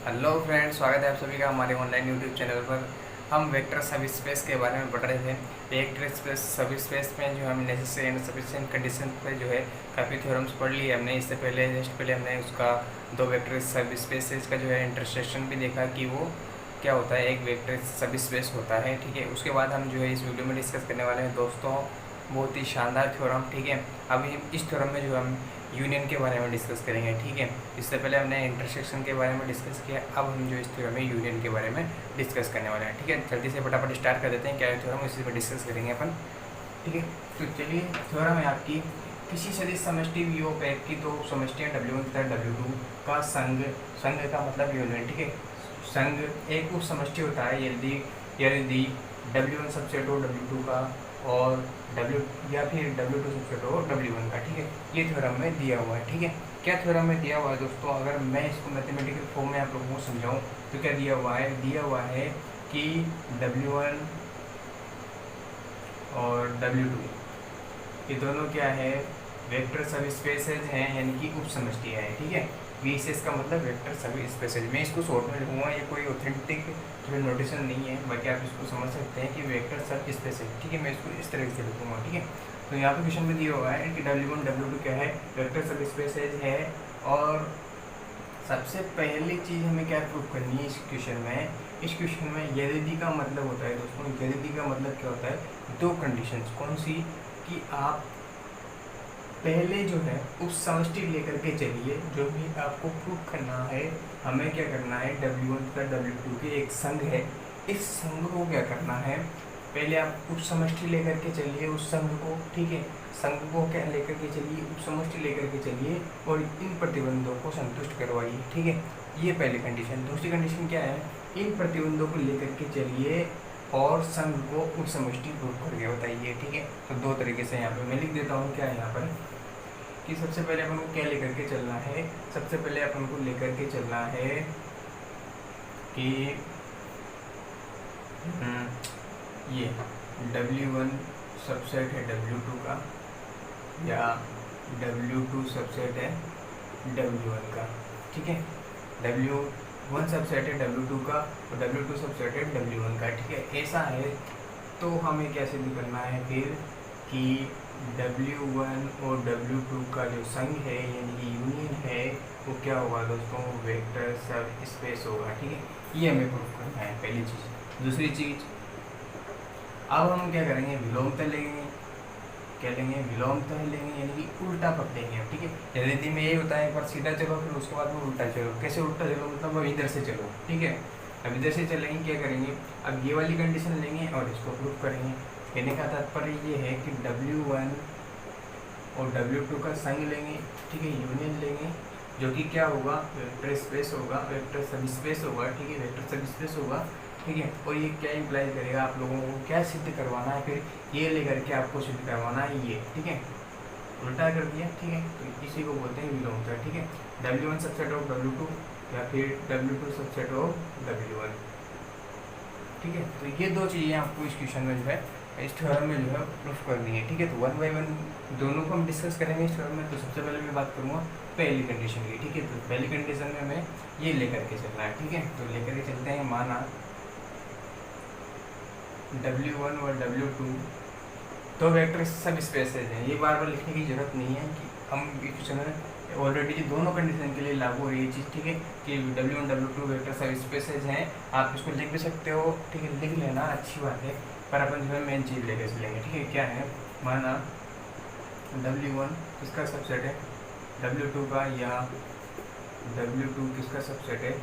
Hello friends, स्वागत है आप सभी का हमारे ऑनलाइन यूट्यूब चैनल पर। हम वेक्टर सब स्पेस के बारे में पढ़ रहे थे। वेक्टर स्पेस सब स्पेस में जो हम नेसेसरी एंड सफिशिएंट कंडीशन पे जो है काफ़ी थ्योरम्स पढ़ लिए हमने। इससे पहले हमने उसका दो वेक्टर सब स्पेसेस का जो है इंटरसेक्शन भी देखा कि वो क्या होता है, एक वेक्टर सब स्पेस होता है। ठीक है, उसके बाद हम जो है इस वीडियो में डिस्कस करने वाले हैं दोस्तों बहुत ही शानदार थ्योरम। ठीक है, अभी इस थ्योरम में जो हम यूनियन के बारे में डिस्कस करेंगे। ठीक है, इससे पहले हमने इंटरसेक्शन के बारे में डिस्कस किया, अब हम जो इस थ्योरम में यूनियन के बारे में डिस्कस करने वाले हैं। ठीक है, जल्दी से फटाफट स्टार्ट कर देते हैं क्या है थ्योरम, इसी पर डिस्कस करेंगे अपन। ठीक है, तो चलिए थ्योरम है आपकी, किसी सदिश समष्टि वी ऑफ एक्स की दो समष्टियाँ W1 तथा W2 का संघ, संघ का मतलब यूनियन। ठीक है, संघ एक उप समष्टि होता है यदि W1 सबसेट हो W2 का और W या फिर W2 सबसेट हो W1 का। ठीक है, ये थ्योरम में दिया हुआ है। ठीक है, क्या थ्योरम में दिया हुआ है दोस्तों, अगर मैं इसको मैथमेटिकल फॉर्म में आप लोगों को समझाऊं तो क्या दिया हुआ है कि W1 और W2 ये दोनों क्या है, वेक्टर सब स्पेसेज हैं, यानी कि उप समष्टियाँ हैं। ठीक है, VSS का मतलब वेक्टर सब स्पेसेज। मैं इसको शॉर्ट में लिखूँगा, ये कोई ऑथेंटिक जो नोटेशन नहीं है, बाकी आप इसको समझ सकते हैं कि वेक्टर सब स्पेसेज। ठीक है, मैं इसको इस तरह से लिखूँगा। ठीक है, तो यहाँ पे क्वेश्चन में दिया हुआ है कि W1 W2 क्या है, वेक्टर सब स्पेसेज है। और सबसे पहली चीज़ हमें क्या प्रूव करनी है इस क्वेश्चन में यदि का मतलब होता है दोस्तों, यदि का मतलब क्या होता है, दो कंडीशंस। कौन सी, कि आप पहले जो है उस समष्टि लेकर के चलिए, जो भी आपको प्रूव करना है, हमें क्या करना है, W1 तथा W2 के एक संघ है, इस संघ को क्या करना है, पहले आप उप समष्टि लेकर के चलिए उस संघ को। ठीक है, संघ को क्या लेकर के चलिए, उप समष्टि लेकर के चलिए और इन प्रतिबंधों को संतुष्ट करवाइए। ठीक है, ये पहली कंडीशन। दूसरी कंडीशन क्या है, इन प्रतिबंधों को लेकर के चलिए और संघ को उप समष्टि प्रूव करके बताइए। ठीक है, तो दो तरीके से यहाँ पे मैं लिख देता हूँ क्या है यहाँ पर, कि सबसे पहले अपन को क्या लेकर के चलना है, सबसे पहले अपन को लेकर के चलना है कि ये W1 सबसेट है W2 का या W2 सबसेट है W1 का। ठीक है, W1 सबसेट है W2 का और W2 सबसेट है W1 का। ठीक है, ऐसा है तो हमें क्या सिद्ध करना है फिर कि W1 और W2 का जो संघ है यानी कि यूनियन है वो क्या होगा दोस्तों, वेक्टर सब स्पेस होगा। ठीक है, ये हमें प्रूव करना है पहली चीज़। दूसरी चीज़, अब हम क्या करेंगे, विलोमतः लेंगे। क्या लेंगे, विलोमतः लेंगे, यानी कि उल्टा पकड़ेंगे। ठीक है, यदि में यही होता है, एक बार सीधा चलो फिर उसके बाद में उल्टा चलो। कैसे उल्टा चलो, मतलब अब इधर से चलो। ठीक है, अब इधर से चलेंगे, क्या करेंगे, अब ये वाली कंडीशन लेंगे और इसको प्रूव करेंगे। कहने का तात्पर्य ये है कि W1 और W2 का संघ लेंगे। ठीक है, यूनियन लेंगे, जो कि क्या होगा, वेक्टर स्पेस होगा, वेक्टर सब स्पेस होगा। ठीक है, वेक्टर सब स्पेस होगा। ठीक है, और ये क्या इम्प्लाई करेगा, आप लोगों को क्या सिद्ध करवाना है, फिर ये लेकर के आपको सिद्ध करवाना है ये। ठीक है, उल्टा कर दिया। ठीक है, तो इसी को बोलते हैं विलोमतः। ठीक है, W1 सबसेट ऑफ W2 या फिर W2 सबसेट ऑफ W1। ठीक है, तो ये दो चीज़ें आपको इस क्वेश्चन में जो है, इस थ्योरम में जो है प्रूफ करनी है। ठीक है, तो 1 बाय 1 दोनों को हम डिस्कस करेंगे इस थ्योरम में। तो सबसे पहले मैं बात करूँगा पहली कंडीशन की। ठीक है, तो पहली कंडीशन में हमें ये लेकर के चलना है। ठीक है, तो लेकर के चलते हैं, माना W1 और W2 तो वेक्टर सब स्पेसेज हैं। ये बार बार लिखने की जरूरत नहीं है कि हम क्वेश्चन में ऑलरेडी दोनों कंडीशन के लिए लागू हो रही है चीज़। ठीक है, कि W1 W2 वेक्टर सब स्पेसेज हैं, आप इसको लिख भी सकते हो। ठीक है, लिख लेना, अच्छी बात है, पर अपन जो है मेन चीज़ लेकर चलेंगे। ठीक है, क्या है, माना W1 किसका सबसेट है, W2 का, या W2 किसका सबसेट है,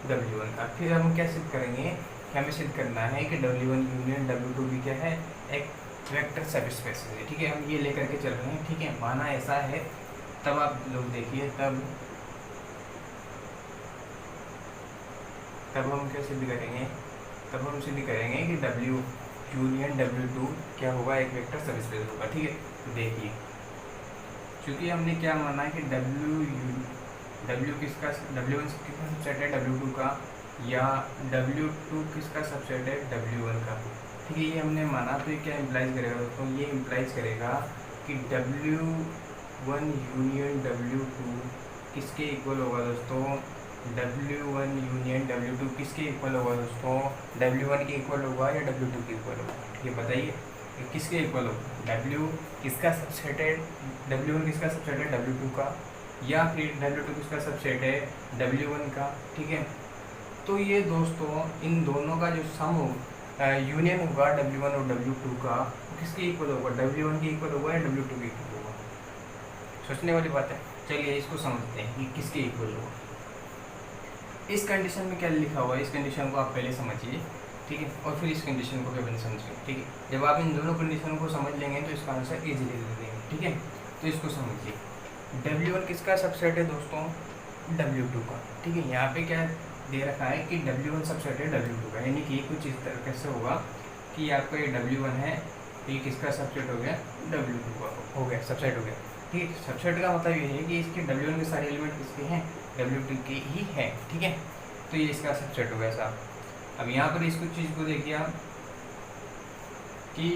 W1 का। फिर हम क्या सिद्ध करेंगे, कि हमें सिद्ध करना है कि W1 यूनियन W2 भी क्या है, एक वेक्टर सब स्पेस है। ठीक है, हम ये लेकर के चल रहे हैं। ठीक है, माना ऐसा है, तब आप लोग देखिए, तब हम क्या सिद्ध करेंगे, तब हम सिद्ध करेंगे कि W यूनियन W2 क्या होगा, एक वेक्टर सब स्पेस होगा। ठीक है, तो देखिए, क्योंकि हमने क्या माना है कि W किसका, W1 किसका सबसेट है W2 का, या W2 किसका सबसेट है W1 का। ठीक है, ये हमने माना, तो ये क्या इम्प्लाइज करेगा दोस्तों, ये इम्प्लाइज करेगा कि W1 यूनियन W2 किसके इक्वल होगा दोस्तों, W1 यूनियन W2 किसके इक्वल होगा दोस्तों? W1 के इक्वल होगा या W2 के इक्वल होगा? ठीक है, बताइए किसके इक्वल होगा? W किसका सबसेट है? W1 किसका सबसेट है? W2 का, या फिर W2 किसका सबसेट है? W1 का। ठीक है, तो ये दोस्तों इन दोनों का जो सम यूनियन होगा W1 और W2 का, किसके इक्वल होगा? W1 के इक्वल होगा या W2 के इक्वल होगा? सोचने वाली बात है। चलिए इसको समझते हैं कि किसके इक्वल होगा। इस कंडीशन में क्या लिखा हुआ है, इस कंडीशन को आप पहले समझिए, ठीक है, और फिर इस कंडीशन को भी समझिए। ठीक है, जब आप इन दोनों कंडीशन को समझ लेंगे तो इसका आंसर इजीली दे देंगे। ठीक है, तो इसको समझिए। W1 किसका सबसेट है दोस्तों? W2 का। ठीक है, यहाँ पे क्या दे रखा है कि W1 सबसेट है W2 का, यानी कि कुछ इस तरह से होगा कि आपका ये W1 है, ये किसका सबसेट हो गया? W2 का हो गया, सबसेट हो गया। ठीक है, सबसेट का मतलब ये है कि इसके W1 के सारे एलिमेंट किसके हैं? W2 के ही हैं। ठीक है, तो ये इसका सबसेट हो गया साहब। अब यहाँ पर इसको चीज़ को देखिए आप कि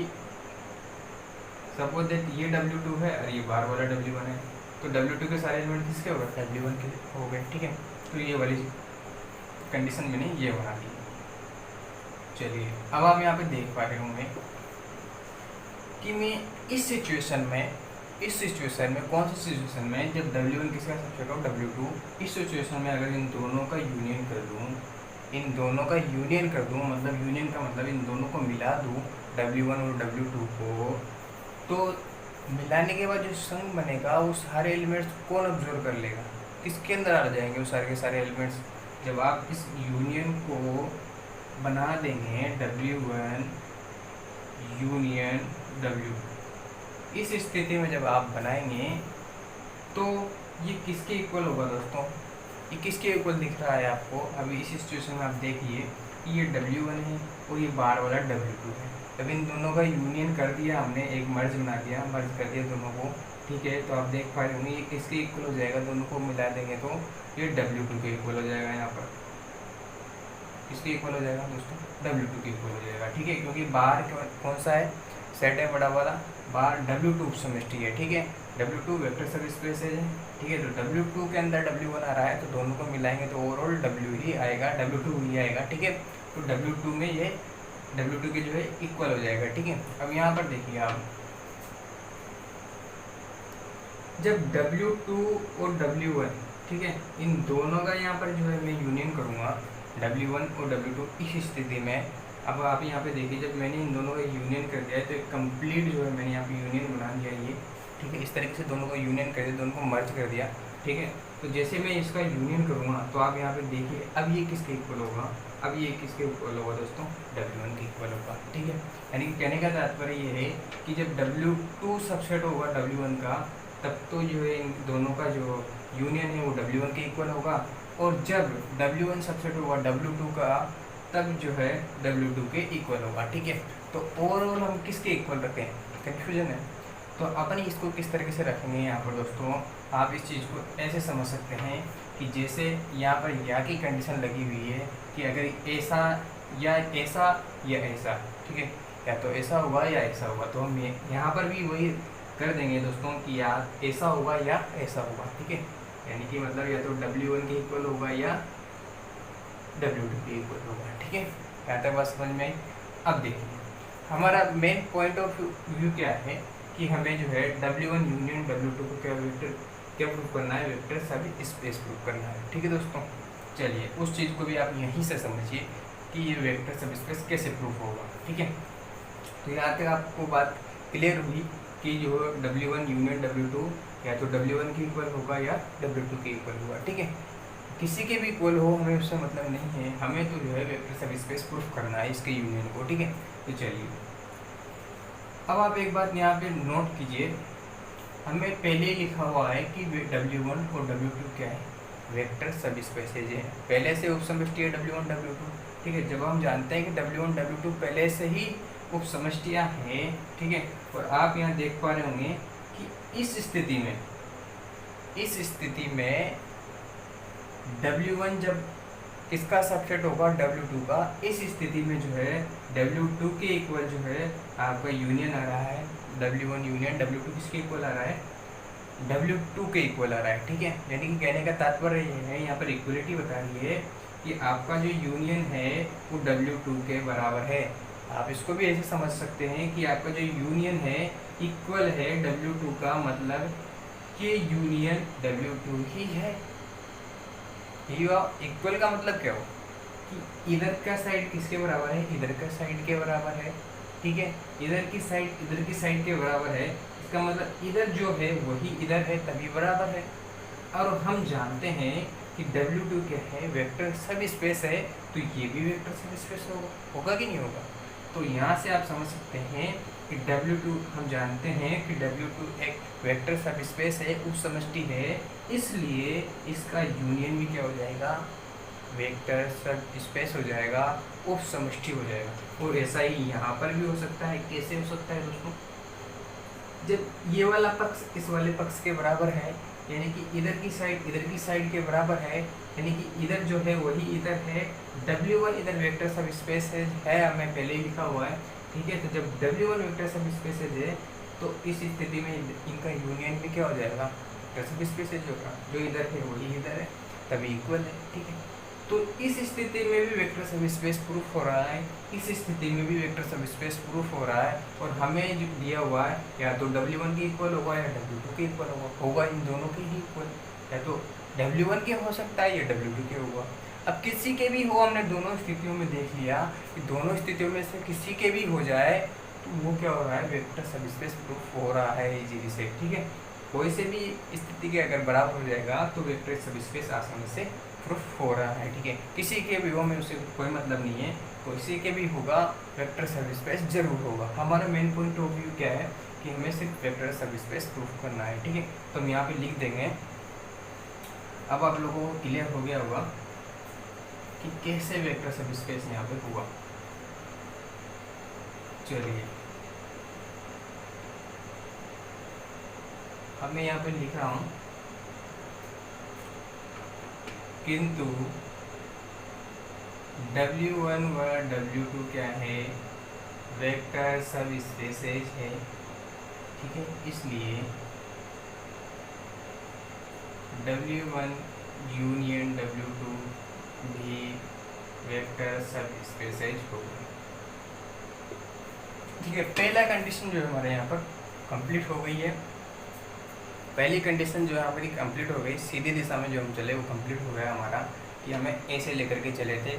सपोज दैट ये W2 है और ये बाहर वाला W1 है, तो W2 के सारे एलिमेंट किसके हो गए? W1 के हो गए। ठीक है, तो ये वाली कंडीशन मैंने ये बना दी। चलिए अब हम यहाँ पे देख पा रहे होंगे कि मैं इस सिचुएशन में कौन सी सिचुएशन में जब W1 किसका सबसेट हो? W2, इस सिचुएशन में अगर इन दोनों का यूनियन कर दूँ, मतलब यूनियन का मतलब इन दोनों को मिला दूँ, W1 और W2 को, तो मिलाने के बाद जो संग बनेगा वो सारे एलिमेंट्स कौन ऑब्जर्व कर लेगा? किसके अंदर आ जाएंगे वो सारे के सारे एलिमेंट्स? जब आप इस यूनियन को बना देंगे W1 यूनियन W2, इस स्थिति में जब आप बनाएंगे तो ये किसके इक्वल होगा दोस्तों? ये किसके इक्वल दिख रहा है आपको? अभी इस सिचुएशन में आप देखिए कि ये W1 है और ये बाहर वाला W2 है। तब इन दोनों का यूनियन कर दिया हमने, एक मर्ज बना दिया, मर्ज कर दिया दोनों को। ठीक है, तो आप देख पा रहे होंगे ये किसके इक्वल हो जाएगा? दोनों को मिला देंगे तो ये W2 के इक्वल हो जाएगा। यहाँ पर किसके इक्वल हो जाएगा दोस्तों? W2 के इक्वल हो जाएगा। ठीक है, क्योंकि बाहर कौन सा है? सेट है बड़ा वाला, बाहर W2 समष्टि है। ठीक है, W2 वेक्टर सब स्पेस है। ठीक है, तो W2 के अंदर W1 आ रहा है, तो दोनों को मिलाएंगे तो ओवरऑल W ही आएगा, W2 ही आएगा। ठीक है, तो W2 में ये W2 के जो है इक्वल हो जाएगा। ठीक है, अब यहाँ पर देखिए आप, जब W2 और W1, ठीक है, इन दोनों का यहाँ पर जो है मैं यूनियन करूँगा, W1 और W2, इस स्थिति में अब आप यहाँ पे देखिए जब मैंने इन दोनों का यूनियन कर दिया है तो एक कंप्लीट जो है मैंने यहाँ पे यूनियन बना दिया ये। ठीक है, इस तरीके से दोनों को यूनियन कर दिया, दोनों को मर्ज कर दिया। ठीक है, तो जैसे मैं इसका यूनियन करूँगा तो आप यहाँ पे देखिए अब ये किसके इक्वल होगा? अब ये किसके इक्वल होगा दोस्तों? W1 के इक्वल होगा। ठीक है, यानी कि कहने का तात्पर्य ये है कि जब W2 सबसेट होगा W1 का, तब तो जो है इन दोनों का जो यूनियन है वो W1 के इक्वल होगा, और जब W1 सबसेट होगा W2 का, तब जो है W2 के इक्वल होगा। ठीक है, तो ओवरऑल हम किसके इक्वल रखें? कन्फ्यूजन है, तो अपन इसको किस तरीके से रखेंगे यहाँ पर दोस्तों? आप इस चीज़ को ऐसे समझ सकते हैं कि जैसे यहाँ पर या की कंडीशन लगी हुई है कि अगर ऐसा या ऐसा या ऐसा, ठीक है, या तो ऐसा होगा या ऐसा होगा, तो हम यहाँ पर भी वही कर देंगे दोस्तों कि या ऐसा होगा या ऐसा होगा। ठीक है, यानी कि मतलब या तो W1 के इक्वल होगा या W2 के इक्वल होगा। ठीक है, यहाँ तक बात समझ में। अब देखिए हमारा मेन पॉइंट ऑफ व्यू क्या है कि हमें जो है W1 यूनियन W2 को क्या प्रूव करना है? वेक्टर सब स्पेस प्रूव करना है। ठीक है दोस्तों, चलिए उस चीज़ को भी आप यहीं से समझिए कि ये वेक्टर सब स्पेस कैसे प्रूफ होगा। ठीक है, तो यहाँ तक आपको बात क्लियर हुई कि जो W1 यूनियन W2 या तो W1 के इक्वल होगा या W2 के इक्वल होगा। ठीक है, किसी के भी इक्वल हो हमें उससे मतलब नहीं है, हमें तो जो है वेक्टर सब स्पेस प्रूफ करना है इसके यूनियन को। ठीक है, तो चलिए अब आप एक बात यहाँ पे नोट कीजिए, हमें पहले ही लिखा हुआ है कि W1 और W2 क्या है? वेक्टर सब स्पेसेज है, पहले से उपसमष्टि है W1 W2। ठीक है, जब हम जानते हैं कि W1 W2 पहले से ही उपसमष्टियाँ हैं, ठीक है, और आप यहाँ देख पा रहे होंगे कि इस स्थिति में W1 जब किसका सबसेट होगा? W2 का, इस स्थिति में जो है W2 के इक्वल जो है आपका यूनियन आ रहा है, W1 यूनियन W2 किसके इक्वल आ रहा है? W2 के इक्वल आ रहा है, ठीक है। यानी कि कहने का तात्पर्य ये है, यहाँ पर इक्वलिटी बता रही है कि आपका जो यूनियन है वो W2 के बराबर है। आप इसको भी ऐसे समझ सकते हैं कि आपका जो यूनियन है इक्वल है W2 का, मतलब कि यूनियन W2 ही है। इक्वल का मतलब क्या हो कि इधर का साइड किसके बराबर है, इधर का साइड के बराबर है, ठीक है। इधर की साइड के बराबर है, इसका मतलब इधर जो है वही इधर है, तभी बराबर है। और हम जानते हैं कि W2 क्या है, वेक्टर सब स्पेस है, तो ये भी वेक्टर सब स्पेस होगा कि नहीं होगा। तो यहाँ से आप समझ सकते हैं कि W2 हम जानते हैं कि W2 एक वेक्टर सब स्पेस है, उप समष्टि है, इसलिए इसका यूनियन भी क्या हो जाएगा, वेक्टर सब स्पेस हो जाएगा, उप समष्टि हो जाएगा। और ऐसा ही यहाँ पर भी हो सकता है। कैसे हो सकता है दोस्तों, जब ये वाला पक्ष इस वाले पक्ष के बराबर है, यानी कि इधर की साइड के बराबर है, यानी कि इधर जो है वही इधर है। W1 इधर वेक्टर सब स्पेस है हमें पहले ही लिखा हुआ है, ठीक है। तो जब W1 वेक्टर सब स्पेस है तो इस स्थिति में इनका यूनियन भी क्या हो जाएगा, वेक्टर सब स्पेस होगा, जो इधर है वही इधर है, तभी इक्वल है, ठीक है। तो इस स्थिति में भी वेक्टर सब स्पेस प्रूफ हो रहा है, इस स्थिति में भी वेक्टर सब स्पेस प्रूफ हो रहा है। और हमें जो दिया हुआ है या तो W1 के इक्वल होगा या W2 के इक्वल होगा, इन दोनों के ही इक्वल, या तो W1 के हो सकता है या W2 के होगा। अब किसी के भी हो, हमने दोनों स्थितियों में देख लिया कि दोनों स्थितियों में से किसी के भी हो जाए तो वो क्या हो रहा है, वेक्टर सब स्पेस प्रूफ हो रहा है इजीली से, ठीक है। कोई से भी स्थिति के अगर बराबर हो जाएगा तो वेक्टर सब स्पेस आसानी से प्रूफ हो रहा है, ठीक है। किसी के भी हो में उसे कोई मतलब नहीं है, किसी के भी होगा वेक्टर सब स्पेस जरूर होगा। हमारा मेन पॉइंट ऑफ व्यू क्या है कि हमें सिर्फ वेक्टर सब स्पेस प्रूफ करना है, ठीक है। तो हम यहाँ पे लिख देंगे। अब आप लोगों को क्लियर हो गया होगा कि कैसे वेक्टर सब स्पेस यहाँ पे होगा। चलिए अब मैं यहाँ पे लिख रहा हूँ, किंतु W1 व W2 क्या है, वेक्टर सब स्पेसेज है, ठीक है। इसलिए W1 यूनियन W2 भी वेक्टर सब स्पेसेज होगा, ठीक है। पहला कंडीशन जो है हमारे यहाँ पर कंप्लीट हो गई है। पहली कंडीशन जो यहाँ पर कंप्लीट हो गई, सीधी दिशा में जो हम चले वो कंप्लीट हो गया हमारा, कि हमें ऐसे लेकर के चले थे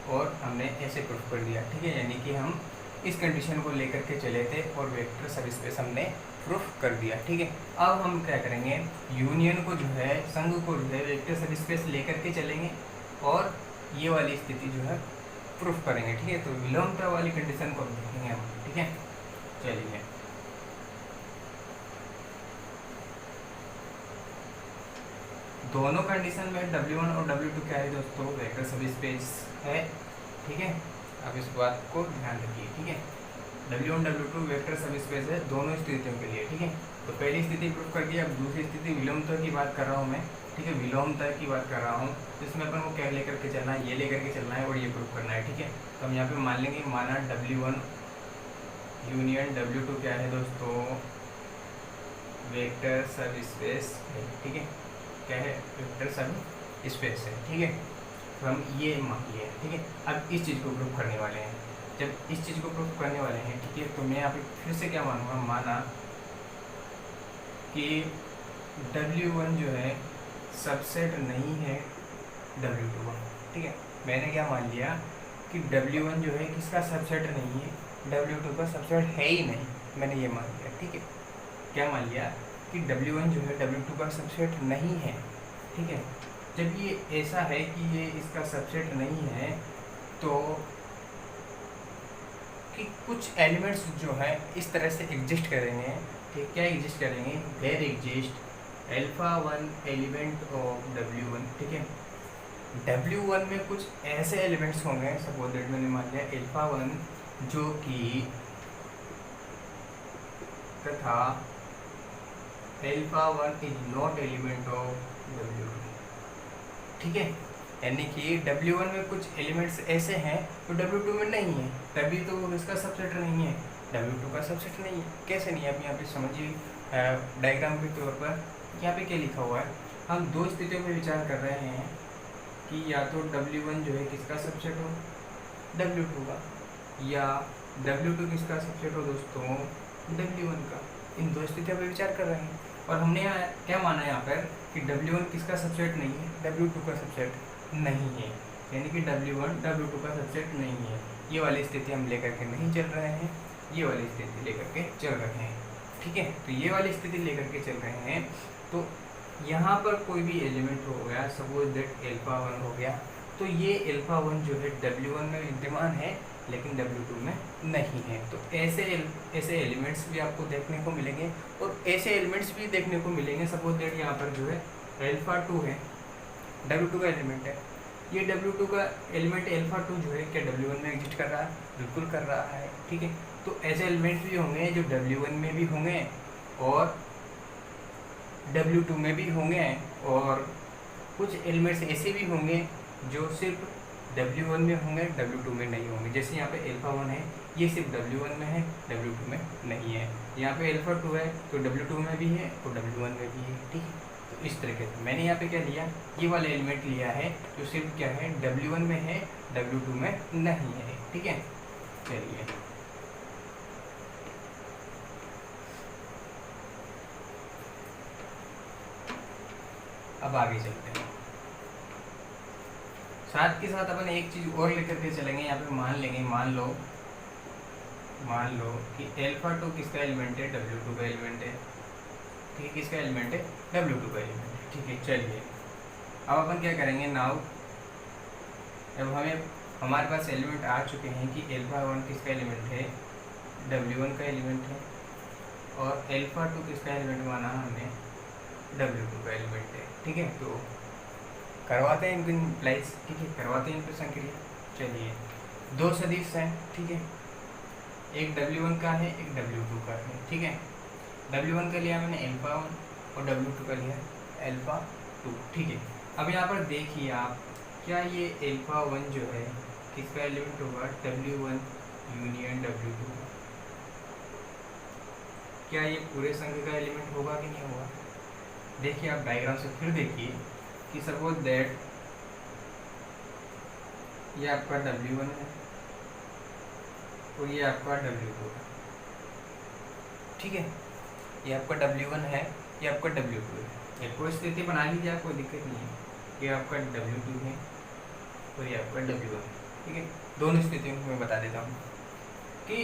और हमने ऐसे प्रूफ कर दिया, ठीक है। यानी कि हम इस कंडीशन को लेकर के चले थे और वेक्टर सब स्पेस हमने प्रूफ कर दिया, ठीक है। अब हम क्या करेंगे, यूनियन को जो है, संघ को जो है वेक्टर सब स्पेस लेकर के चलेंगे और ये वाली स्थिति जो है प्रूफ करेंगे, ठीक है। तो विलोमता वाली कंडीशन को देखेंगे हम, ठीक है। चलिए दोनों कंडीशन में W1 और W2 क्या है दोस्तों, वेक्टर सब स्पेस है, ठीक है। अब इस बात को ध्यान रखिए, ठीक है। W1 W2 वेक्टर सब स्पेस है दोनों स्थितियों के लिए, ठीक है। तो पहली स्थिति प्रूफ कर दिया। अब दूसरी स्थिति विलोमता की बात कर रहा हूँ मैं, ठीक है, विलोमता की बात कर रहा हूँ। तो इसमें अपन को क्या लेकर के चलना है, ये लेकर के चलना है और ये प्रूफ करना है, ठीक है। तो हम यहाँ पे मान लेंगे, माना W1 यूनियन W2 क्या है दोस्तों, वेक्टर सब स्पेस है, ठीक है। क्या है, वेक्टर सब स्पेस है, ठीक है। तो हम ये मान लिया, ठीक है। अब इस चीज़ को प्रूफ करने वाले हैं। जब इस चीज़ को प्रूफ करने वाले हैं, ठीक है, तो मैं यहाँ पे फिर से क्या मानूंगा, माना कि W1 जो है सबसेट नहीं है W2 का, ठीक है। मैंने क्या मान लिया कि W1 जो है किसका सबसेट नहीं है, W2 का सबसेट है ही नहीं, मैंने ये मान लिया, ठीक है। क्या मान लिया कि W1 जो है W2 का सबसेट नहीं है, ठीक है। जब ये ऐसा है कि ये इसका सबसेट नहीं है, तो कि कुछ एलिमेंट्स जो है इस तरह से एग्जिस्ट करेंगे, ठीक, क्या एग्जिस्ट करेंगे, there exist α1 element of W1, ठीक है। W1 में कुछ ऐसे एलिमेंट्स होंगे, सपोज दैट मैंने मान लिया α1, जो कि तथा α1 is not element of W2, ठीक है। यानी कि W1 में कुछ एलिमेंट्स ऐसे हैं तो W2 में नहीं है, तभी तो इसका सबसेट नहीं है, W2 का सबसेट नहीं है। कैसे नहीं है, आप यहाँ पे समझिए डायग्राम के तौर पर। यहाँ पे क्या लिखा हुआ है, हम दो स्थितियों में विचार कर रहे हैं कि या तो W1 जो है किसका सबसेट हो, W2 का, या W2 किसका सबसेट हो दोस्तों, W1 का। इन दो स्थितियों पर विचार कर रहे हैं और हमने यहाँ क्या माना है यहाँ पर कि W1 किसका सबसेट नहीं है, W2 का सबसेट नहीं है, यानी कि W1 W2 का सबसेट नहीं है। ये वाली स्थिति हम लेकर के नहीं चल रहे हैं, ये वाली स्थिति लेकर के चल रहे हैं, ठीक है। तो ये वाली स्थिति लेकर के चल रहे हैं, तो यहाँ पर कोई भी एलिमेंट हो गया, सपोज दैट α1 हो गया, तो ये α1 जो है W1 में विद्यमान है लेकिन W2 में नहीं है। तो ऐसे एलिमेंट्स भी आपको देखने को मिलेंगे और ऐसे एलिमेंट्स भी देखने को मिलेंगे। सपोज दैट यहाँ पर जो है α2 है, W2 का एलिमेंट है, ये W2 का एलिमेंट α2 जो है क्या W1 में एग्जिस्ट कर रहा है, बिल्कुल कर रहा है, ठीक है। तो ऐसे एलिमेंट्स भी होंगे जो W1 में भी होंगे और W2 में भी होंगे, और कुछ एलिमेंट्स ऐसे भी होंगे जो सिर्फ W1 में होंगे, W2 में नहीं होंगे। जैसे यहाँ पे α1 है, ये सिर्फ W1 में है, W2 में नहीं है। यहाँ पे α2 है तो W2 में भी है और W1 में भी है, ठीक है। तो इस तरीके से मैंने यहाँ पे क्या लिया, ये वाला एलिमेंट लिया है जो सिर्फ क्या है, W1 में है, W2 में नहीं है, ठीक है। चलिए अब आगे चलते हैं। साथ के साथ अपन एक चीज़ और लेकर के चलेंगे। यहाँ पे मान लेंगे, मान लो कि α2 किसका एलिमेंट है, W2 का एलिमेंट है, ठीक है। किसका एलिमेंट है, W2 का एलिमेंट है, ठीक है। चलिए अब अपन क्या करेंगे, नाउ अब हमारे पास एलिमेंट आ चुके हैं कि α1 किसका एलिमेंट है, W1 का एलिमेंट है, और α2 किसका एलिमेंट माना हमने, W2 का एलिमेंट है, ठीक है। तो करवाते हैं इनको इम्प्लाइज, ठीक है, करवाते हैं इनको संक्रिया। चलिए दो सदिश हैं, ठीक है, एक W1 का है, एक W2 का है, ठीक है। W1 का लिया मैंने α1 और W2 का लिया α2, ठीक है। अब यहाँ पर देखिए आप, क्या ये α1 जो है किसका एलिमेंट होगा, W1 यूनियन W2, क्या ये पूरे संघ का एलिमेंट होगा कि नहीं होगा। देखिए आप डायग्राम से फिर देखिए कि सपोज दैट ये आपका W1 है और ये आपका W2 है, ठीक है। ये आपका W1 है, ये आपका W2 है। एक कोई स्थिति बना लीजिए आप, कोई दिक्कत नहीं है। ये आपका W2 है और ये आपका W1 है, ठीक है। दोनों स्थितियों को मैं बता देता हूँ कि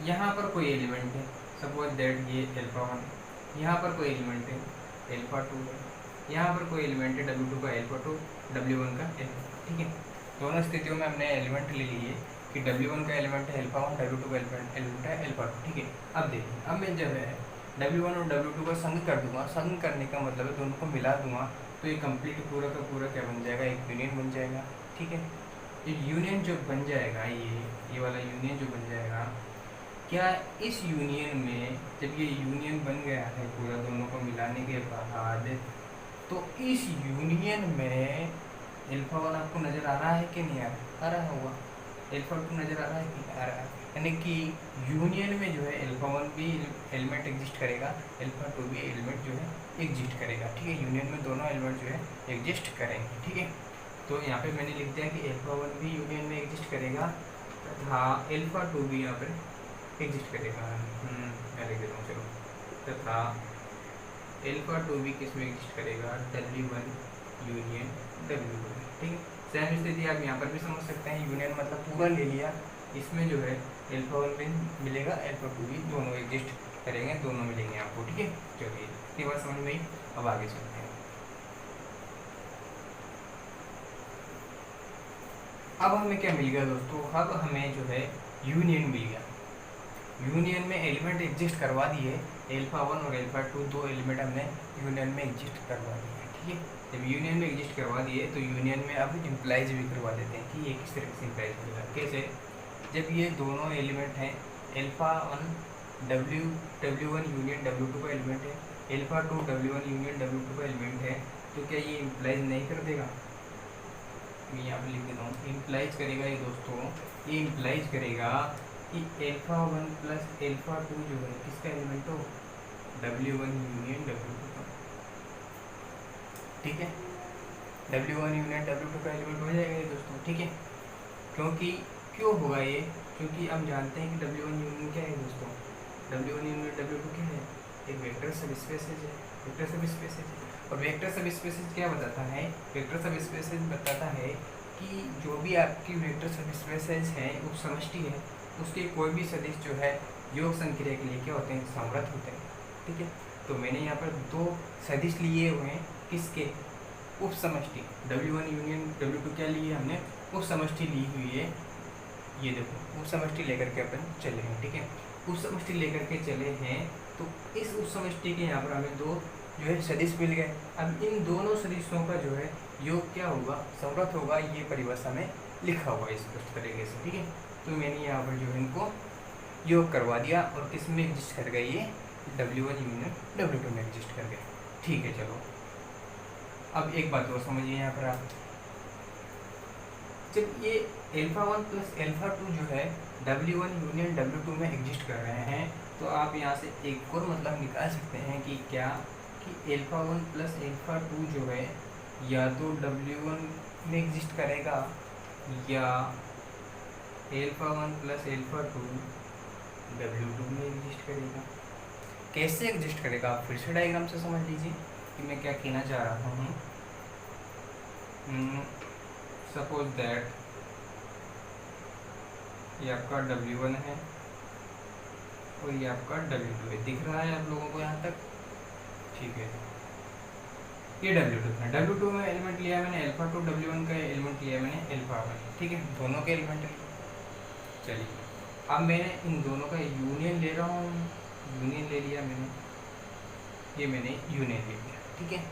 यहाँ पर कोई एलिमेंट है, सपोज दैट ये α1, यहाँ पर कोई एलिमेंट है α2 है, यहाँ पर कोई एलिमेंट है W2 का α2, W1 का एलिमेंट, ठीक है। दोनों स्थितियों में हमने एलिमेंट ले लिए कि W1 का एलिमेंट है α1, W2 का एलिमेंट है α2, ठीक है। अब देखिए, अब मैं जब है W1 और W2 का संग कर दूंगा, संग करने का मतलब है दोनों को मिला दूंगा, तो ये कंप्लीट पूरा का पूरा क्या बन जाएगा, एक यूनियन बन जाएगा, ठीक है। ये यूनियन जो बन जाएगा, ये वाला यूनियन जो बन जाएगा, क्या इस यूनियन में जब ये यूनियन बन गया है पूरा दोनों को मिलाने के बाद, तो इस यूनियन में α1 आपको नज़र आ रहा है कि नहीं आ रहा होगा, α2 नज़र आ रहा है कि आ रहा है, यानी कि यूनियन में जो है α1 भी एलिमेंट एग्जिस्ट करेगा, α2 भी एलिमेंट जो है एग्जिस्ट करेगा, ठीक है। यूनियन में दोनों एलिमेंट जो है एग्जिस्ट करेंगे, ठीक है। तो यहाँ पे मैंने लिख दिया कि α1 भी यूनियन में एग्जिस्ट करेगा तथा α2 भी यहाँ पर एग्जिस्ट करेगा, मैं लिख देता हूँ, चलो, तथा α2 भी किस में एग्जिस्ट करेगा, W1 यूनियन W2, ठीक है। सेम स्थिति आप यहाँ पर भी समझ सकते हैं, यूनियन मतलब पूरा ले लिया, इसमें जो है α1 भी मिलेगा, α2 भी, दोनों एग्जिस्ट करेंगे, दोनों मिलेंगे आपको, ठीक है। चलिए इतनी बात समझ में आई, अब आगे चलते हैं। अब हमें क्या मिल गया दोस्तों, अब हमें जो है यूनियन मिल गया। यूनियन में एलिमेंट एग्जिस्ट करवा दिए, α1 और α2 दो एलिमेंट हमने यूनियन में एग्जिस्ट करवा दिए, ठीक है। जब यूनियन में एग्जिस्ट करवा दिए तो यूनियन में अब इम्प्लाइज भी करवा देते हैं कि ये किस तरह से इम्प्लाइज होगा, कैसे, जब ये दोनों एलिमेंट हैं α1 W1 यूनियन W2 का एलिमेंट है, α2 W1 यूनियन W2 का एलिमेंट है, तो क्या ये इम्प्लाइज नहीं कर देगा, मैं यहाँ पर लिख देता हूँ, इम्प्लाइज करेगा ये दोस्तों, ये इम्प्लाइज करेगा कि α1 प्लस α2 जो है किसका एलिमेंट हो, W1 यूनियन W2 का, ठीक है, W1 यूनियन W2 का एलिमेंट हो जाएगा ये दोस्तों। ठीक है, क्योंकि क्यों होगा ये, क्योंकि हम जानते हैं कि W1 यूनियन क्या है दोस्तों, W1 यूनियन W2 क्या है, एक वेक्टर सब स्पेसेज है, वेक्टर सब स्पेसेज है। और वेक्टर सब स्पेसेज क्या बताता है, वेक्टर सब स्पेसेज बताता है कि जो भी आपकी वेक्टर सब स्पेसेज है उप समष्टि है, उसके कोई भी सदिश जो है योग संक्रिया के लिए क्या होते हैं, समर्थ होते हैं। ठीक है, तो मैंने यहाँ पर दो सदिश लिए हुए हैं, किसके, उप समष्टि, W1 यूनियन W2 क्या लिए हमने, उप समष्टि ली हुई है। ये देखो उप समष्टि लेकर के अपन चले हैं। ठीक है, उप समष्टि लेकर के चले हैं, तो इस उप समष्टि के यहाँ पर हमें दो जो है सदिश मिल गए। अब इन दोनों सदिशों का जो है योग क्या होगा, समवर्त होगा, ये परिभाषा में लिखा हुआ है इस तरीके से। ठीक है, तो मैंने यहाँ पर जो है इनको योग करवा दिया और किस में एग्जिस्ट कर गए, ये W1 यूनियन W2 में एग्जिस्ट कर गए। ठीक है, चलो अब एक बात और समझिए यहाँ पर आप, जब ये α1 प्लस α2 जो है W1 यूनियन W2 में एग्जिस्ट कर रहे हैं, तो आप यहाँ से एक और मतलब निकाल सकते हैं कि क्या, कि α1 प्लस α2 जो है या तो W1 में एग्जिस्ट करेगा या α1 प्लस α2 W2 में एग्जिस्ट करेगा। कैसे एग्जिस्ट करेगा आप फिर से डायग्राम से समझ लीजिए कि मैं क्या कहना चाह रहा हूँ। सपोज दैट ये आपका W1 है और ये आपका W2 है, दिख रहा है आप लोगों को यहाँ तक। ठीक है, ये W2 है, W2 में एलिमेंट लिया मैंने α2, W1 का एलिमेंट लिया मैंने α1। ठीक है, दोनों के एलिमेंट लिए। चलिए अब मैंने इन दोनों का यूनियन ले रहा हूँ, यूनियन ले लिया मैंने, ये मैंने यूनियन ले लिया। ठीक है,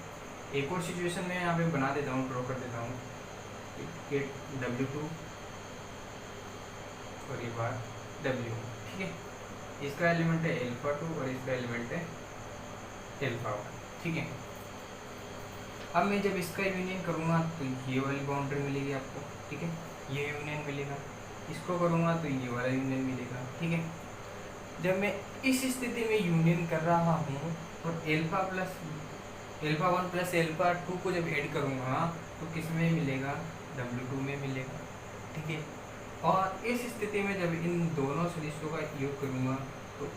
एक और सिचुएशन में यहाँ पे बना देता हूँ, ड्रॉ कर देता हूँ, ये W2 और ये बार W1। ठीक है, इसका एलिमेंट है α2 और इसका एलिमेंट है α1। ठीक है, अब मैं जब इसका यूनियन करूँगा तो ये वाली बाउंड्री मिलेगी आपको। ठीक है, ये यूनियन मिलेगा, इसको करूँगा तो ये वाला यूनियन मिलेगा। ठीक है, जब मैं इस स्थिति में यूनियन कर रहा हूँ और α1 प्लस α2 को जब ऐड करूँगा तो किस में मिलेगा, W2 में मिलेगा। ठीक है, और इस स्थिति में जब इन दोनों सदिशों का योग करूँगा तो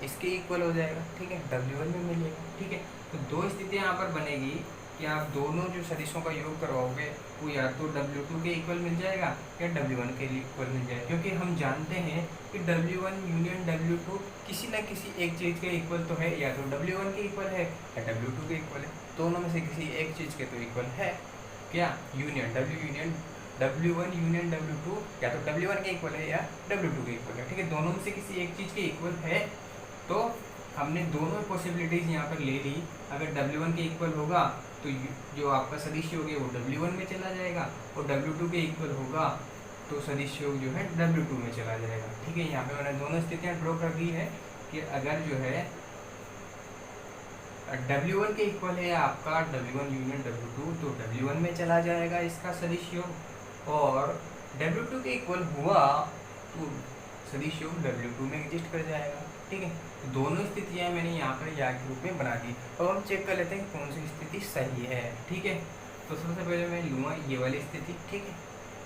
इसके इक्वल हो जाएगा। ठीक है, W1 में मिलेगा। ठीक है, तो दो स्थिति यहाँ पर बनेगी कि आप दोनों जो सदिशों का योग करवाओगे वो या तो W2 के इक्वल मिल जाएगा या W1 के इक्वल मिल जाएगा, क्योंकि हम जानते हैं कि W1 यूनियन W2 किसी न किसी एक चीज़ के इक्वल तो है, या तो W1 के इक्वल है या W2 के इक्वल है, दोनों में से किसी एक चीज़ के तो इक्वल है क्या, यूनियन W1 यूनियन W2 या तो W1 के इक्वल है या W2 के इक्वल है। ठीक है, दोनों में से किसी एक चीज़ के इक्वल है, तो हमने दोनों पॉसिबिलिटीज़ यहाँ पर ले ली। अगर W1 के इक्वल होगा तो जो आपका सदिश योग है वो W1 में चला जाएगा, और W2 के इक्वल होगा तो सदिश योग जो है W2 में चला जाएगा। ठीक है, यहाँ पे मैंने दोनों स्थितियाँ ड्रॉ कर दी है कि अगर जो है W1 के इक्वल है आपका W1 यूनियन W2 तो W1 में चला जाएगा इसका सदिश योग, और W2 के इक्वल हुआ तो सदिश योग W2 में एग्जिस्ट कर जाएगा। ठीक है, तो दोनों स्थितियाँ मैंने यहाँ पर या के रूप में बना दी। अब हम चेक कर लेते हैं कौन सी स्थिति सही है। ठीक है, तो सबसे पहले मैं लूँगा ये वाली स्थिति। ठीक है,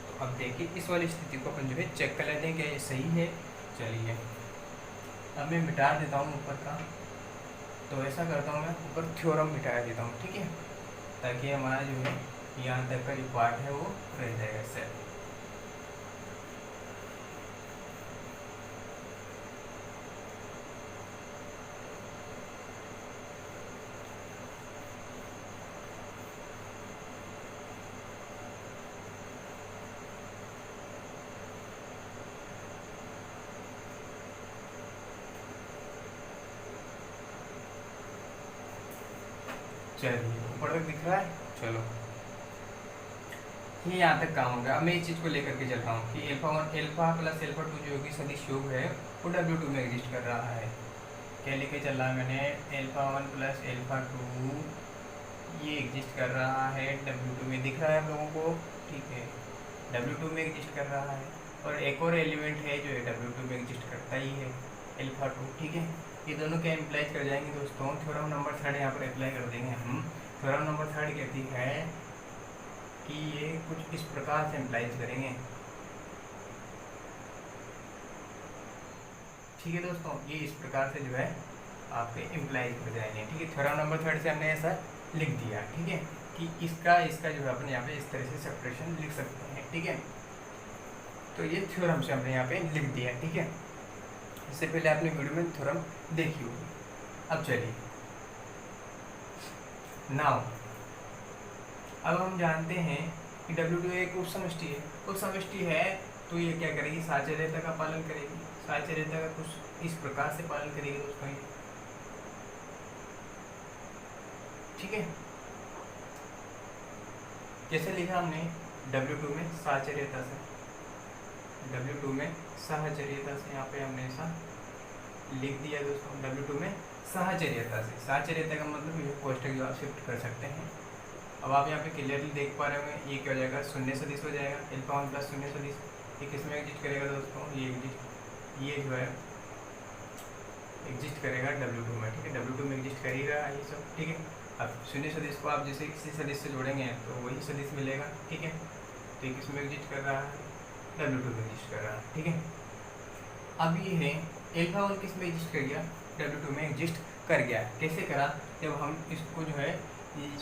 तो अब देखिए इस वाली स्थिति को अपन जो है चेक कर लेते हैं क्या ये सही है। चलिए अब मैं मिटा देता हूँ ऊपर का, तो ऐसा करता हूँ मैं ऊपर थ्योरम मिटा देता हूँ। ठीक है, ताकि हमारा जो है यहाँ तक का जो पार्ट है वो रह जाएगा सेट। चलिए ऊपर तक दिख रहा है। चलो ये यहाँ तक काम हो गया। अब मैं इस चीज़ को लेकर के चलता हूँ कि α प्लस α2 जो कि सदिश योग है वो W2 में एग्जिस्ट कर रहा है। क्या लेके चल रहा है मैंने, α1 प्लस α2 ये एग्जिस्ट कर रहा है W2 में, दिख रहा है आप लोगों को। ठीक है, W2 में एग्जिस्ट कर रहा है, और एक और एलिमेंट है जो W2 में एग्जिस्ट करता ही है, α2। ठीक है, ये दोनों क्या इम्प्लाई कर जाएंगे दोस्तों, थ्योरम नंबर 3 यहाँ पर अप्लाई कर देंगे हम थ्योरम नंबर 3 कहती है कि ये कुछ इस प्रकार से इम्प्लाइज करेंगे। ठीक है दोस्तों, ये इस प्रकार से जो है आपके इम्प्लाइज हो जाएंगे। ठीक है, थ्योरम नंबर 3 से हमने ऐसा लिख दिया। ठीक है, कि इसका जो है अपन यहाँ पे इस तरह से सेपरेशन लिख सकते हैं। ठीक है, तो ये थ्योरम से हमने यहाँ पे लिख दिया। ठीक है, इससे पहले आपने वीडियो में थ्योरम देखी होगी। अब चलिए, नाउ अब हम जानते हैं कि W2 एक उपसमष्टि है। उपसमष्टि है तो ये क्या करेगी, साचर्यता का पालन करेगी। साचर्यता का कुछ इस प्रकार से पालन करेगी दोस्तों। ठीक है, कैसे लिखा हमने, W2 में साचर्यता से, W2 में साहचर्यता से यहाँ पे हमने ऐसा लिख दिया दोस्तों। W2 में साहचर्यता से, साहचर्यता का मतलब ये कोष्ठक जो आप शिफ्ट कर सकते हैं। अब आप यहाँ पे क्लियरली देख पा रहे होंगे, ये क्या हो जाएगा, शून्य सदिश हो जाएगा, अल्फा 1 प्लस शून्य सदिश। ये किसमें एग्जिस्ट करेगा दोस्तों, ये जो है एग्जिस्ट करेगा W2 में। ठीक है, W2 में एग्जिस्ट कर ही रहा है ये सब। ठीक है, अब शून्य सदिश को आप जैसे किसी सदिश से जोड़ेंगे तो वही सदिश मिलेगा। ठीक है, तो ये किसमें एग्जिस्ट कर रहा है, W2 में एग्जिस्ट कर रहा है। ठीक है, अब ये है अल्फा 1 किस में एग्जिस्ट कर गया, W2 में एग्जिस्ट कर गया। कैसे करा, जब हम इसको जो है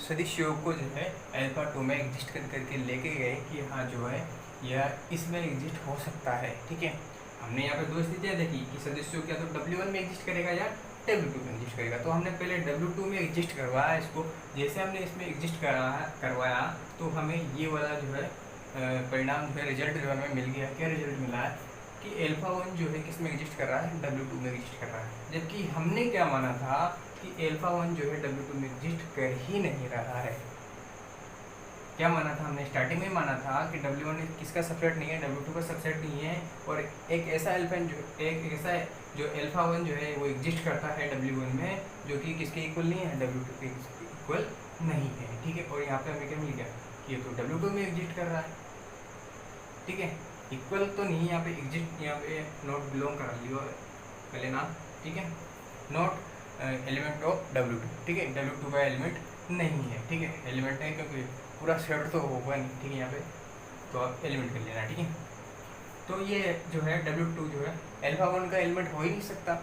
सदिश योग को जो है अल्फा 2 में एग्जिस्ट करके लेके गए कि हाँ जो है यह इसमें एग्जिस्ट हो सकता है। ठीक है, हमने यहाँ पे दो स्थितियाँ देखी कि सदिश योग या तो W1 में एग्जिस्ट करेगा या W2 में एग्जिस्ट करेगा। तो हमने पहले W2 में एग्जिस्ट करवाया इसको। जैसे हमने इसमें एग्जिस्ट करवाया तो हमें ये वाला जो है परिणाम जो है, रिजल्ट जो हमें मिल गया। क्या रिजल्ट मिला है कि अल्फा 1 जो है किस में एग्जिस्ट कर रहा है, W2 में एग्जिस्ट कर रहा है। जबकि हमने क्या माना था कि अल्फा 1 जो है W2 में एग्जिस्ट कर ही नहीं रहा है। क्या माना था हमने, स्टार्टिंग में माना था कि W1 किसका सबसेट नहीं है, W2 का सबसेट नहीं है। और एक ऐसा जो अल्फा 1 जो है वो एग्जिस्ट करता है W1 में, जो कि किसके इक्वल नहीं है, W2 के इक्वल नहीं है। ठीक है, और यहाँ पे हमें क्या मिल गया कि ये तो W2 में एग्जिस्ट कर रहा है। ठीक है, इक्वल तो नहीं, यहाँ पे एग्जिस्ट, यहाँ पे नॉट बिलोंग कर लियो कर लेना। ठीक है, नॉट एलिमेंट ऑफ W2। ठीक है, W2 का एलिमेंट नहीं है। ठीक है, एलिमेंट है क्योंकि पूरा सेट तो होगा नहीं। ठीक है, यहाँ पे तो आप एलिमेंट कर लेना। ठीक है, तो ये जो है W2 जो है अल्फा 1 का एलिमेंट हो ही नहीं सकता,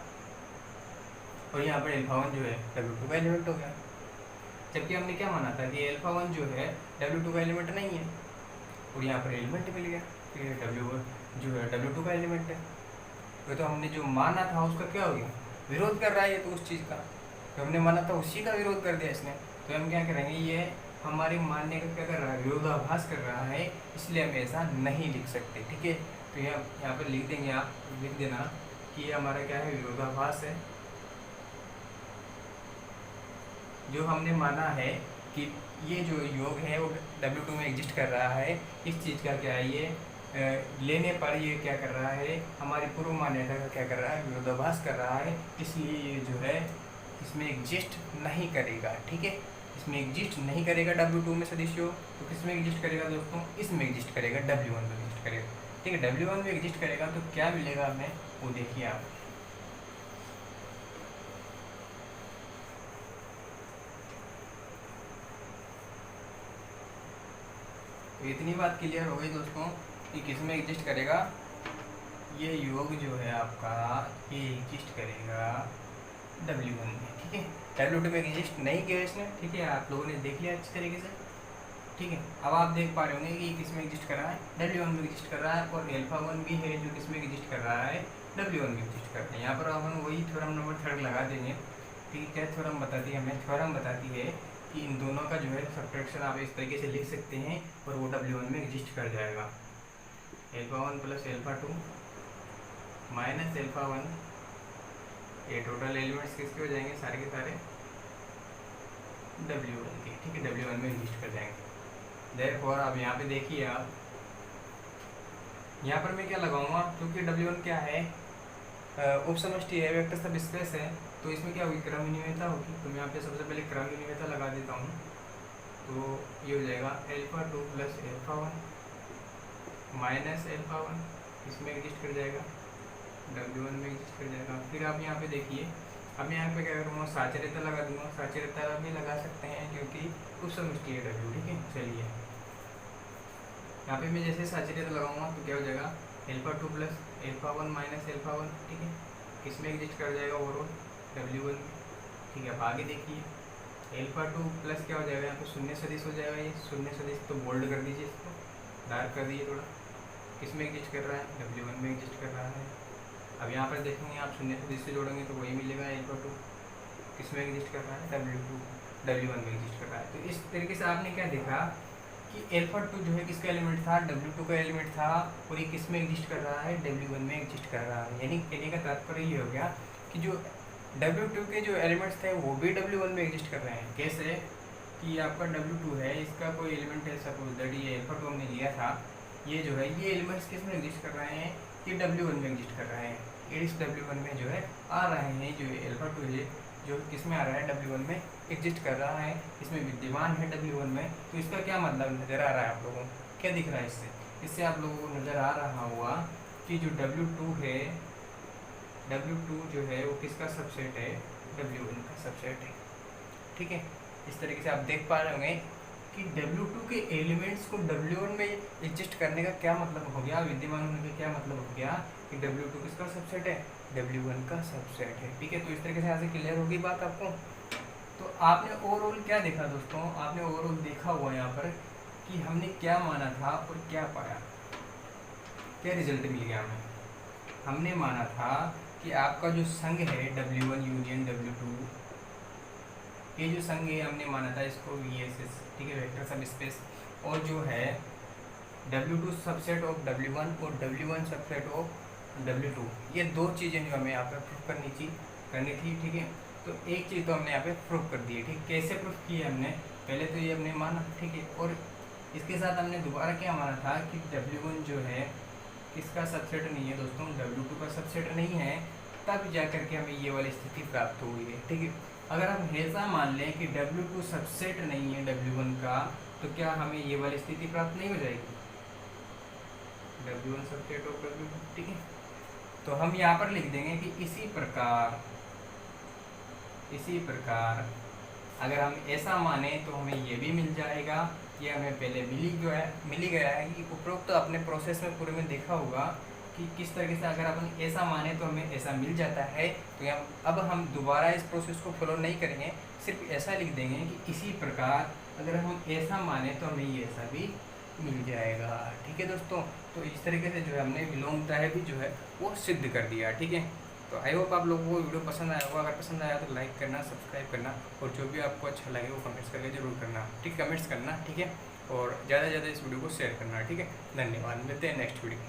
और यहाँ पर अल्फा 1 जो है W2 का एलिमेंट हो गया। जबकि हमने क्या माना था कि अल्फा 1 जो है W2 का एलिमेंट नहीं है, और यहाँ पर एलिमेंट मिल गया कि W1 जो है W2 का एलिमेंट है। तो हमने जो माना था उसका क्या हो गया, विरोध कर रहा है ये तो उस चीज़ का, तो हमने माना था उसी का विरोध कर दिया इसने। तो हम क्या करेंगे, ये हमारे मानने का क्या कर रहा है, विरोधाभास कर रहा है, इसलिए हम ऐसा नहीं लिख सकते। ठीक है, तो यहाँ पर लिख देंगे, आप लिख देना कि ये हमारा क्या है, विरोधाभास है। जो हमने माना है कि ये जो योग है वो W2 में एग्जिस्ट कर रहा है, इस चीज़ का क्या है, ये लेने पर ये क्या कर रहा है, हमारी पूर्व मान्यता का क्या कर रहा है, विरोधाभास कर रहा है। इसलिए ये जो है इसमें एग्जिस्ट नहीं करेगा। ठीक है, इसमें एग्जिस्ट नहीं करेगा W2 में सदिश योग, तो किसमें एग्जिस्ट करेगा दोस्तों, इसमें एग्जिस्ट करेगा, W1 में एग्जिस्ट करेगा। ठीक है, W1 में एग्जिस्ट करेगा तो क्या मिलेगा हमें, वो देखिए आप। तो इतनी बात क्लियर हो गई दोस्तों कि किसमें एग्जिस्ट करेगा, ये योग जो है आपका ये एग्जिस्ट करेगा W1 में। ठीक है, W2 में एग्जिस्ट नहीं किया इसने। ठीक है, आप लोगों ने देख लिया अच्छी तरीके से। ठीक है, अब आप देख पा रहे होंगे कि किसमें एग्जिस्ट कर रहा है, W1 में एग्जिस्ट कर रहा है, और अल्फा 1 भी है जो किसमें एग्जिस्ट कर रहा है, W1 में एग्जिस्ट कर रहा है। यहाँ पर हम वही थ्योरम नंबर 3 लगा देंगे। ठीक है, क्या थ्योरम बताती है हमें, थ्योरम बताती है कि इन दोनों का जो है सब्ट्रैक्शन आप इस तरीके से लिख सकते हैं और वो W1 में एग्जिस्ट कर जाएगा। Alpha 1 plus alpha 2 minus alpha 1, ये टोटल एलिमेंट्स किसके हो जाएंगे, सारे के सारे W1 के। ठीक है, W1 में एग्जिस्ट कर जाएंगे। देयरफॉर अब यहाँ पे देखिए आप, यहाँ पर मैं क्या लगाऊंगा, क्योंकि W1 क्या है, उपसमष्टि है, वेक्टर सब स्पेस है, तो इसमें क्या होगी, क्रम विनिमयता होगी। तो मैं यहाँ पे सबसे पहले क्रम विनिमयता लगा देता हूँ। तो ये हो जाएगा alpha 2 plus alpha 1 minus alpha 1, इसमें एग्जिस्ट कर जाएगा, W1 में एग्जिस्ट कर जाएगा। फिर आप यहाँ पे देखिए अब मैं यहाँ पे क्या करूँगा, साचरेता लगा दूंगा। साचरेता भी लगा सकते हैं क्योंकि उस समष्टि है डब्ल्यू। ठीक है, चलिए यहाँ पे मैं जैसे साचरेता लगाऊंगा तो क्या हो जाएगा, α2 प्लस α1 माइनस α1। ठीक है, किसमें एग्जिस्ट कर जाएगा, ओवरऑल W1 में। ठीक है, अब आगे देखिए α2 प्लस क्या हो जाएगा, यहाँ पे शून्य सदिश हो जाएगा। ये शून्य सदिश तो बोल्ड कर दीजिए, इसको डार्क कर दीजिए थोड़ा। किसमें एग्जिस्ट कर रहा है, W1 में एग्जिस्ट कर रहा है। अब यहाँ पर देखेंगे आप शून्य सदिश से जोड़ेंगे तो वही मिलेगा, α2 किसमें एग्जिस्ट कर रहा है, W1 में एग्जिस्ट कर रहा है। तो इस तरीके से आपने क्या देखा कि α2 जो है किसका एलिमेंट था, W2 का एलिमेंट था, और ये किस में एग्जिस्ट कर रहा है, W1 में एग्जिस्ट कर रहा है। यानी कहने का तात्पर्य ये हो गया कि जो W2 के जो एलिमेंट्स थे वो भी W1 में एग्जिस्ट कर रहे हैं। कैसे कि आपका W2 है, इसका कोई एलिमेंट है, सपोज दैट ये α2 हमने लिया था, ये जो है ये एलिमेंट्स किस में एग्जिस्ट कर रहे हैं, ये W1 में एग्जिस्ट कर रहे हैं। इस W1 में जो है आ रहे हैं, जो α2 है जो किस में आ रहा है, W1 में एग्जिस्ट कर रहा है, इसमें विद्यमान है W1 में। तो इसका क्या मतलब नज़र आ रहा है आप लोगों को, क्या दिख रहा है इससे, इससे आप लोगों को नज़र आ रहा हुआ कि जो W2 है, W2 जो है वो किसका सबसेट है, W1 का सबसेट है। ठीक है, इस तरीके से आप देख पा रहे होंगे कि W2 के एलिमेंट्स को W1 में एग्जिस्ट करने का क्या मतलब हो गया, विद्यमान होने का क्या मतलब हो गया कि W2 किसका सबसेट है, W1 का सबसेट है। ठीक है, तो इस तरीके से यहाँ से क्लियर होगी बात आपको। तो आपने ओवरऑल क्या देखा दोस्तों, आपने ओवरऑल देखा हुआ यहाँ पर कि हमने क्या माना था और क्या पाया, क्या रिजल्ट मिल गया हमें। हमने माना था कि आपका जो संघ है W1 यूनियन W2, ये जो संघ है हमने माना था इसको VSS, ठीक है, वेक्टर सब स्पेस, और जो है W2 सबसेट ऑफ W1 और W1 सबसेट ऑफ W2, ये दो चीज़ें जो हमें यहाँ पे प्रूफ करनी थी। ठीक है, तो एक चीज़ तो हमने यहाँ पे प्रूफ कर दी है। ठीक, कैसे प्रूफ की है हमने, पहले तो ये हमने माना, ठीक है, और इसके साथ हमने दोबारा क्या माना था कि W1 जो है किसका सबसेट नहीं है दोस्तों, W2 का सबसेट नहीं है, तब जा कर के हमें ये वाली स्थिति प्राप्त हुई है। ठीक है, अगर हम ऐसा मान लें कि W2 सबसेट नहीं है W1 का, तो क्या हमें ये वाली स्थिति प्राप्त नहीं हो जाएगी, W1 सबसेट ऑफ W2। ठीक है, तो हम यहाँ पर लिख देंगे कि इसी प्रकार अगर हम ऐसा माने तो हमें ये भी मिल जाएगा। ये हमें पहले मिल ही गया है कि उपरोक्त तो अपने प्रोसेस में पूरे में देखा होगा कि किस तरीके से अगर अपन ऐसा माने तो हमें ऐसा मिल जाता है। तो अब हम दोबारा इस प्रोसेस को फॉलो नहीं करेंगे, सिर्फ ऐसा लिख देंगे कि इसी प्रकार अगर हम ऐसा माने तो हमें ये ऐसा भी मिल जाएगा। ठीक है दोस्तों, तो इस तरीके से जो है हमने विलोमता है भी जो है वो सिद्ध कर दिया। ठीक है, तो आई होप आप लोगों को वीडियो पसंद आया होगा। अगर पसंद आया तो लाइक करना, सब्सक्राइब करना, और जो भी आपको अच्छा लगे वो कमेंट्स करके जरूर करना। ठीक, कमेंट्स करना। ठीक है, और ज़्यादा से ज़्यादा इस वीडियो को शेयर करना। ठीक है, धन्यवाद, मिलते हैं नेक्स्ट वीडियो।